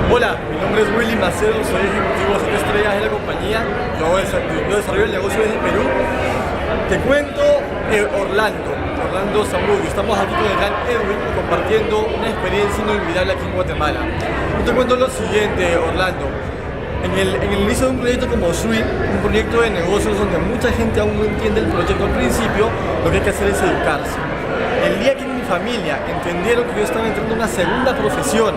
Hola, mi nombre es Willy Macedo, soy ejecutivo de 7 estrellas de la compañía. Yo desarrollo el negocio desde Perú. Te cuento Orlando Zamudio. Estamos aquí con el gran Edwin compartiendo una experiencia inolvidable aquí en Guatemala. Yo te cuento lo siguiente, Orlando. En el inicio de un proyecto como Swing, un proyecto de negocios donde mucha gente aún no entiende el proyecto al principio, lo que hay que hacer es educarse. El día que en mi familia entendieron que yo estaba entrando en una segunda profesión,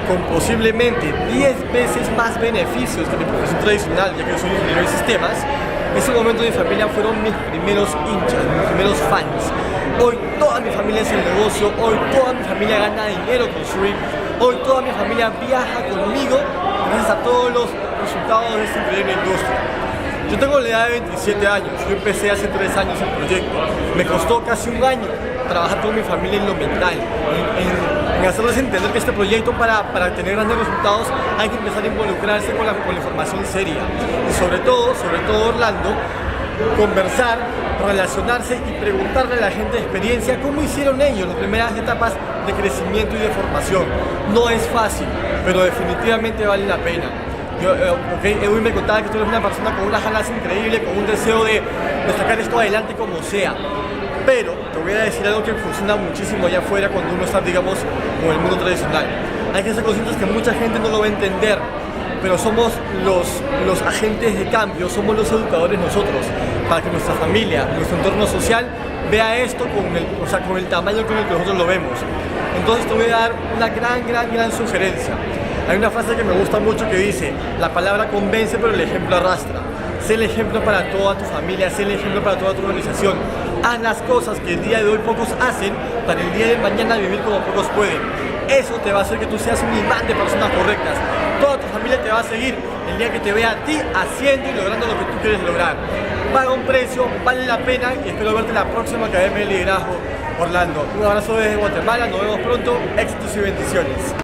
con posiblemente 10 veces más beneficios que mi profesión tradicional, ya que soy ingeniero de sistemas, en ese momento mi familia fueron mis primeros hinchas, mis primeros fans. Hoy toda mi familia es el negocio, hoy toda mi familia gana dinero con Swing, hoy toda mi familia viaja conmigo gracias a todos los resultados de esta increíble industria. Yo tengo la edad de 27 años, yo empecé hace 3 años el proyecto. Me costó casi un año trabajar con mi familia en lo mental, en hacerles entender que este proyecto para tener grandes resultados hay que empezar a involucrarse con la información seria. Y sobre todo Orlando, conversar, relacionarse y preguntarle a la gente de experiencia cómo hicieron ellos las primeras etapas de crecimiento y de formación. No es fácil, pero definitivamente vale la pena. Edwin me contaba que tú eres una persona con unas ganas increíbles, con un deseo de sacar esto adelante como sea. Pero te voy a decir algo que funciona muchísimo allá afuera cuando uno está, digamos, con el mundo tradicional. Hay que ser conscientes que mucha gente no lo va a entender, pero somos los agentes de cambio, somos los educadores nosotros, para que nuestra familia, nuestro entorno social vea esto con el tamaño con el que nosotros lo vemos. Entonces te voy a dar una gran sugerencia. Hay una frase que me gusta mucho que dice: la palabra convence pero el ejemplo arrastra. Sé el ejemplo para toda tu familia, sé el ejemplo para toda tu organización. Haz las cosas que el día de hoy pocos hacen para el día de mañana vivir como pocos pueden. Eso te va a hacer que tú seas un imán de personas correctas. Toda tu familia te va a seguir el día que te vea a ti haciendo y logrando lo que tú quieres lograr. Paga un precio, vale la pena y espero verte en la próxima Academia de Liderazgo, Orlando. Un abrazo desde Guatemala, nos vemos pronto, éxitos y bendiciones.